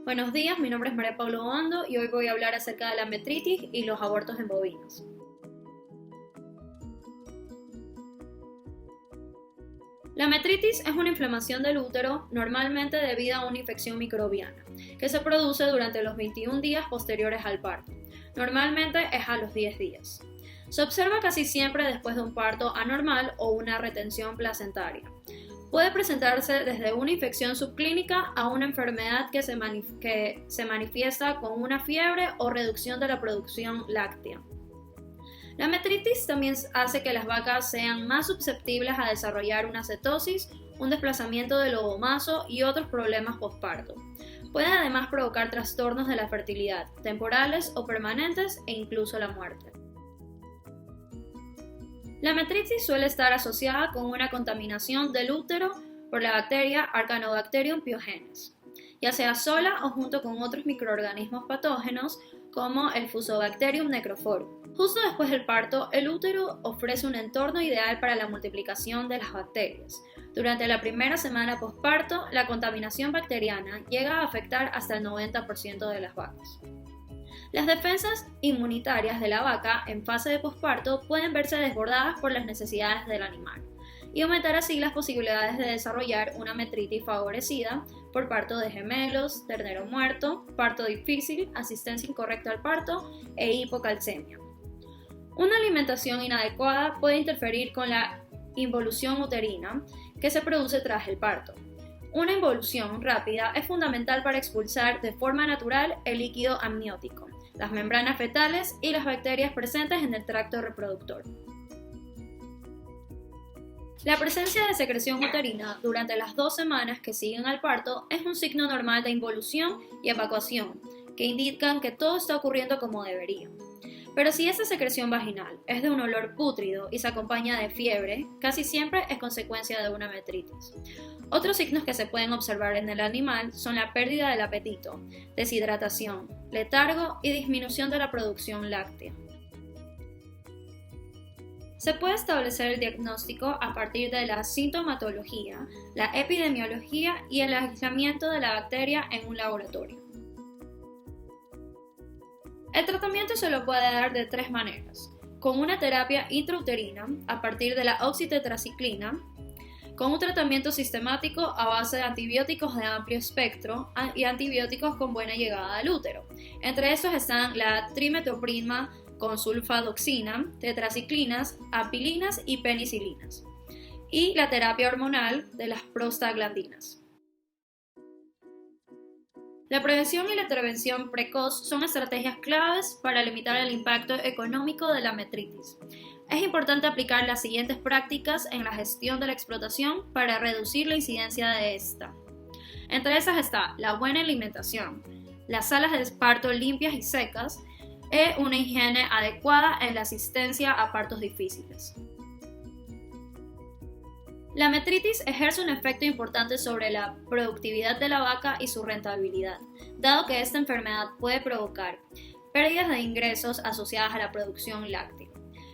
Buenos días, mi nombre es María Paula Obando y hoy voy a hablar acerca de la metritis y los abortos en bovinos. La metritis es una inflamación del útero normalmente debido a una infección microbiana que se produce durante los 21 días posteriores al parto. Normalmente es a los 10 días. Se observa casi siempre después de un parto anormal o una retención placentaria. Puede presentarse desde una infección subclínica a una enfermedad que se manifiesta con una fiebre o reducción de la producción láctea. La metritis también hace que las vacas sean más susceptibles a desarrollar una cetosis, un desplazamiento del ovomaso y otros problemas postparto. Puede además provocar trastornos de la fertilidad, temporales o permanentes e incluso la muerte. La metritis suele estar asociada con una contaminación del útero por la bacteria Archaeobacterium pyogenes, ya sea sola o junto con otros microorganismos patógenos como el Fusobacterium necrophorum. Justo después del parto, el útero ofrece un entorno ideal para la multiplicación de las bacterias. Durante la primera semana postparto, la contaminación bacteriana llega a afectar hasta el 90% de las vacas. Las defensas inmunitarias de la vaca en fase de posparto pueden verse desbordadas por las necesidades del animal y aumentar así las posibilidades de desarrollar una metritis favorecida por parto de gemelos, ternero muerto, parto difícil, asistencia incorrecta al parto e hipocalcemia. Una alimentación inadecuada puede interferir con la involución uterina que se produce tras el parto. Una involución rápida es fundamental para expulsar de forma natural el líquido amniótico, las membranas fetales y las bacterias presentes en el tracto reproductor. La presencia de secreción uterina durante las 2 semanas que siguen al parto es un signo normal de involución y evacuación, que indican que todo está ocurriendo como debería. Pero si esa secreción vaginal es de un olor pútrido y se acompaña de fiebre, casi siempre es consecuencia de una metritis. Otros signos que se pueden observar en el animal son la pérdida del apetito, deshidratación, letargo y disminución de la producción láctea. Se puede establecer el diagnóstico a partir de la sintomatología, la epidemiología y el aislamiento de la bacteria en un laboratorio. El tratamiento se lo puede dar de 3 maneras: con una terapia intrauterina a partir de la oxitetraciclina, con un tratamiento sistemático a base de antibióticos de amplio espectro y antibióticos con buena llegada al útero. Entre estos están la trimetoprima con sulfadoxina, tetraciclinas, apilinas y penicilinas, y la terapia hormonal de las prostaglandinas. La prevención y la intervención precoz son estrategias claves para limitar el impacto económico de la metritis. Es importante aplicar las siguientes prácticas en la gestión de la explotación para reducir la incidencia de esta. Entre esas está la buena alimentación, las salas de parto limpias y secas y una higiene adecuada en la asistencia a partos difíciles. La metritis ejerce un efecto importante sobre la productividad de la vaca y su rentabilidad, dado que esta enfermedad puede provocar pérdidas de ingresos asociadas a la producción láctea.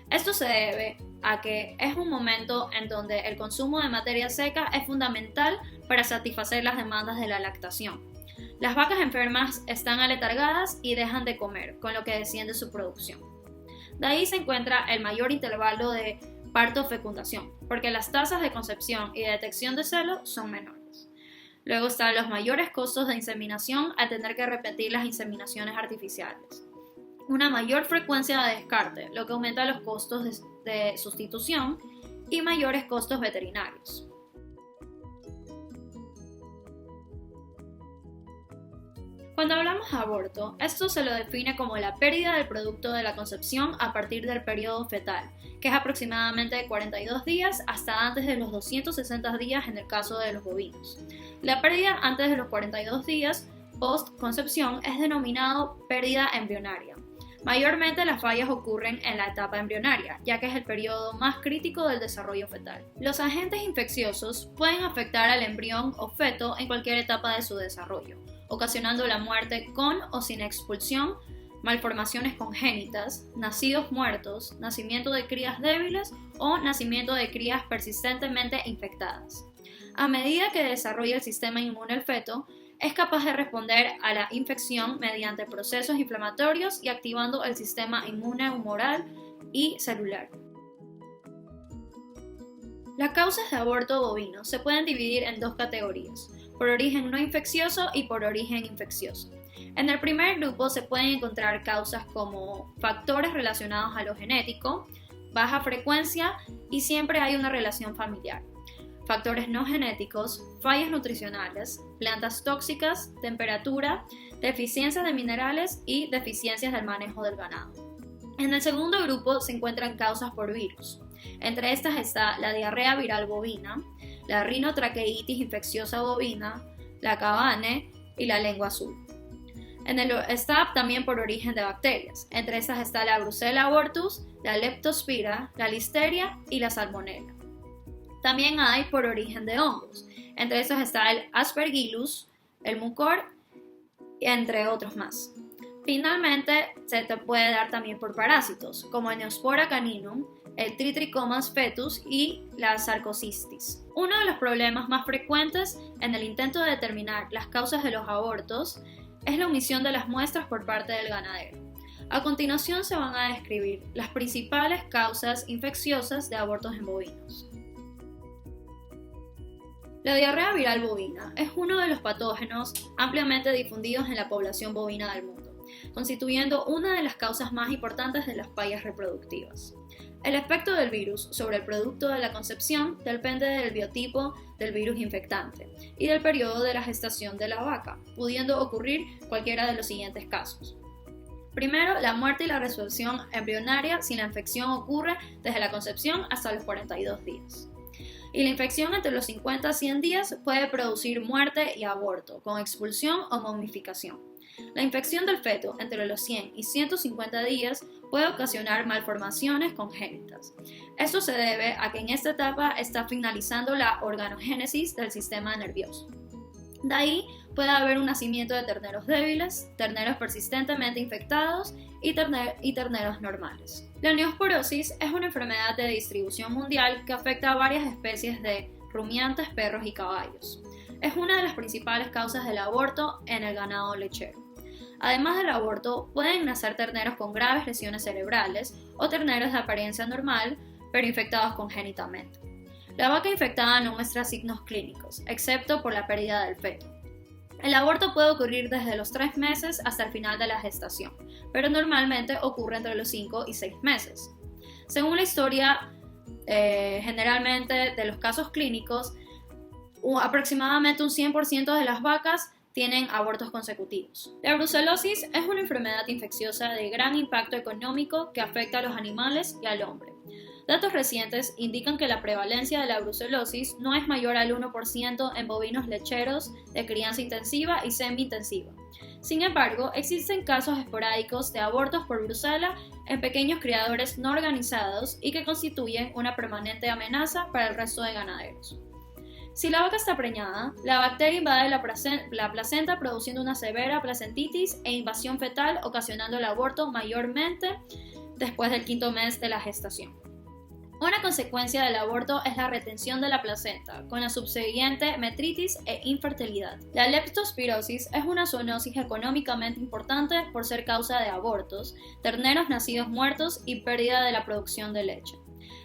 Esto se debe a que es un momento en donde el consumo de materia seca es fundamental para satisfacer las demandas de la lactación. Las vacas enfermas están aletargadas y dejan de comer, con lo que desciende su producción. De ahí se encuentra el mayor intervalo de parto-fecundación, porque las tasas de concepción y de detección de celo son menores. Luego están los mayores costos de inseminación al tener que repetir las inseminaciones artificiales. Una mayor frecuencia de descarte, lo que aumenta los costos de sustitución y mayores costos veterinarios. Cuando hablamos de aborto, esto se lo define como la pérdida del producto de la concepción a partir del periodo fetal, que es aproximadamente de 42 días hasta antes de los 260 días en el caso de los bovinos. La pérdida antes de los 42 días post-concepción es denominado pérdida embrionaria. Mayormente las fallas ocurren en la etapa embrionaria, ya que es el periodo más crítico del desarrollo fetal. Los agentes infecciosos pueden afectar al embrión o feto en cualquier etapa de su desarrollo, ocasionando la muerte con o sin expulsión, malformaciones congénitas, nacidos muertos, nacimiento de crías débiles o nacimiento de crías persistentemente infectadas. A medida que desarrolla el sistema inmune el feto, es capaz de responder a la infección mediante procesos inflamatorios y activando el sistema inmune humoral y celular. Las causas de aborto bovino se pueden dividir en dos categorías, por origen no infeccioso y por origen infeccioso. En el primer grupo se pueden encontrar causas como factores relacionados a lo genético, baja frecuencia y siempre hay una relación familiar. Factores no genéticos, fallas nutricionales, plantas tóxicas, temperatura, deficiencias de minerales y deficiencias del manejo del ganado. En el segundo grupo se encuentran causas por virus. Entre estas está la diarrea viral bovina, la rinotraqueitis infecciosa bovina, la cabane y la lengua azul. Está también por origen de bacterias. Entre estas está la Brucella abortus, la Leptospira, la Listeria y la Salmonella. También hay por origen de hongos. Entre estos está el Aspergillus, el Mucor, entre otros más. Finalmente, se te puede dar también por parásitos, como el Neospora caninum, el Tritrichomas fetus y la Sarcocystis. Uno de los problemas más frecuentes en el intento de determinar las causas de los abortos es la omisión de las muestras por parte del ganadero. A continuación se van a describir las principales causas infecciosas de abortos en bovinos. La diarrea viral bovina es uno de los patógenos ampliamente difundidos en la población bovina del mundo, constituyendo una de las causas más importantes de las fallas reproductivas. El efecto del virus sobre el producto de la concepción depende del biotipo del virus infectante y del periodo de la gestación de la vaca, pudiendo ocurrir cualquiera de los siguientes casos. Primero, la muerte y la resurrección embrionaria si la infección ocurre desde la concepción hasta los 42 días. Y la infección entre los 50 a 100 días puede producir muerte y aborto, con expulsión o momificación. La infección del feto entre los 100 y 150 días puede ocasionar malformaciones congénitas. Esto se debe a que en esta etapa está finalizando la organogénesis del sistema nervioso. De ahí puede haber un nacimiento de terneros débiles, terneros persistentemente infectados y terneros normales. La neosporosis es una enfermedad de distribución mundial que afecta a varias especies de rumiantes, perros y caballos. Es una de las principales causas del aborto en el ganado lechero. Además del aborto, pueden nacer terneros con graves lesiones cerebrales o terneros de apariencia normal, pero infectados congénitamente. La vaca infectada no muestra signos clínicos, excepto por la pérdida del feto. El aborto puede ocurrir desde los 3 meses hasta el final de la gestación, pero normalmente ocurre entre los 5 y 6 meses. Según la historia, generalmente de los casos clínicos, aproximadamente un 100% de las vacas tienen abortos consecutivos. La brucelosis es una enfermedad infecciosa de gran impacto económico que afecta a los animales y al hombre. Datos recientes indican que la prevalencia de la brucelosis no es mayor al 1% en bovinos lecheros de crianza intensiva y semi-intensiva. Sin embargo, existen casos esporádicos de abortos por brucela en pequeños criadores no organizados y que constituyen una permanente amenaza para el resto de ganaderos. Si la vaca está preñada, la bacteria invade la placenta produciendo una severa placentitis e invasión fetal, ocasionando el aborto mayormente después del 5º mes de la gestación. Una consecuencia del aborto es la retención de la placenta, con la subsiguiente metritis e infertilidad. La leptospirosis es una zoonosis económicamente importante por ser causa de abortos, terneros nacidos muertos y pérdida de la producción de leche.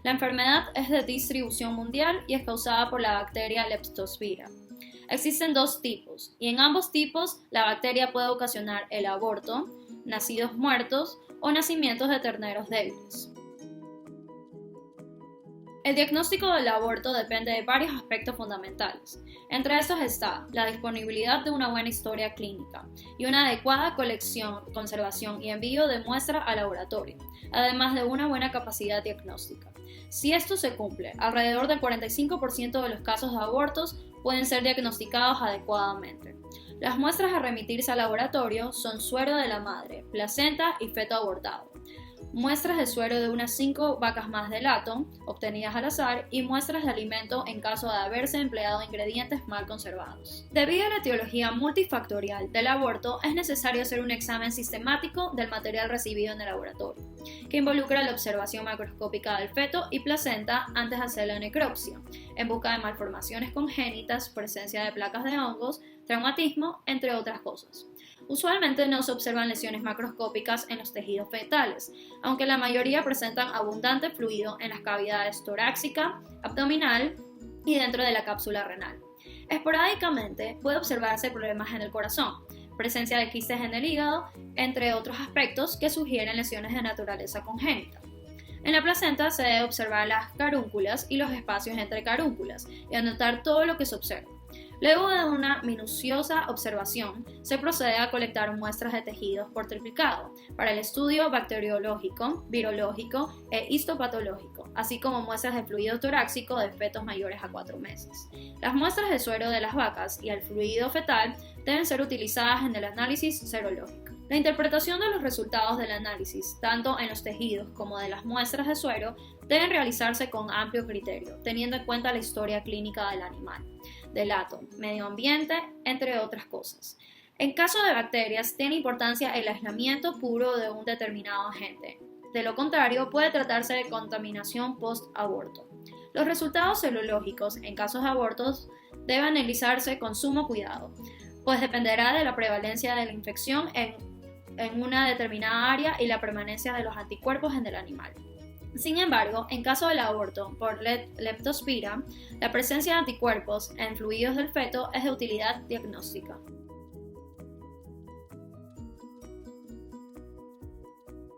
La enfermedad es de distribución mundial y es causada por la bacteria Leptospira. Existen 2 tipos, y en ambos tipos la bacteria puede ocasionar el aborto, nacidos muertos o nacimientos de terneros débiles. El diagnóstico del aborto depende de varios aspectos fundamentales. Entre estos está la disponibilidad de una buena historia clínica y una adecuada colección, conservación y envío de muestra al laboratorio, además de una buena capacidad diagnóstica. Si esto se cumple, alrededor del 45% de los casos de abortos pueden ser diagnosticados adecuadamente. Las muestras a remitirse al laboratorio son suero de la madre, placenta y feto abortado, muestras de suero de unas 5 vacas más de lato, obtenidas al azar, y muestras de alimento en caso de haberse empleado ingredientes mal conservados. Debido a la etiología multifactorial del aborto, es necesario hacer un examen sistemático del material recibido en el laboratorio. que involucra la observación macroscópica del feto y placenta antes de hacer la necropsia, en busca de malformaciones congénitas, presencia de placas de hongos, traumatismo, entre otras cosas. Usualmente no se observan lesiones macroscópicas en los tejidos fetales, aunque la mayoría presentan abundante fluido en las cavidades torácica, abdominal y dentro de la cápsula renal. Esporádicamente puede observarse problemas en el corazón, presencia de quistes en el hígado, entre otros aspectos que sugieren lesiones de naturaleza congénita. En la placenta se debe observar las carúnculas y los espacios entre carúnculas y anotar todo lo que se observa. Luego de una minuciosa observación, se procede a colectar muestras de tejidos por triplicado para el estudio bacteriológico, virológico e histopatológico, así como muestras de fluido torácico de fetos mayores a 4 meses. Las muestras de suero de las vacas y el fluido fetal deben ser utilizadas en el análisis serológico. La interpretación de los resultados del análisis, tanto en los tejidos como de las muestras de suero, deben realizarse con amplio criterio, teniendo en cuenta la historia clínica del animal, del hato, medio ambiente, entre otras cosas. En caso de bacterias, tiene importancia el aislamiento puro de un determinado agente. De lo contrario, puede tratarse de contaminación post-aborto. Los resultados serológicos en casos de abortos deben analizarse con sumo cuidado, pues dependerá de la prevalencia de la infección en una determinada área y la permanencia de los anticuerpos en el animal. Sin embargo, en caso del aborto por leptospira, la presencia de anticuerpos en fluidos del feto es de utilidad diagnóstica.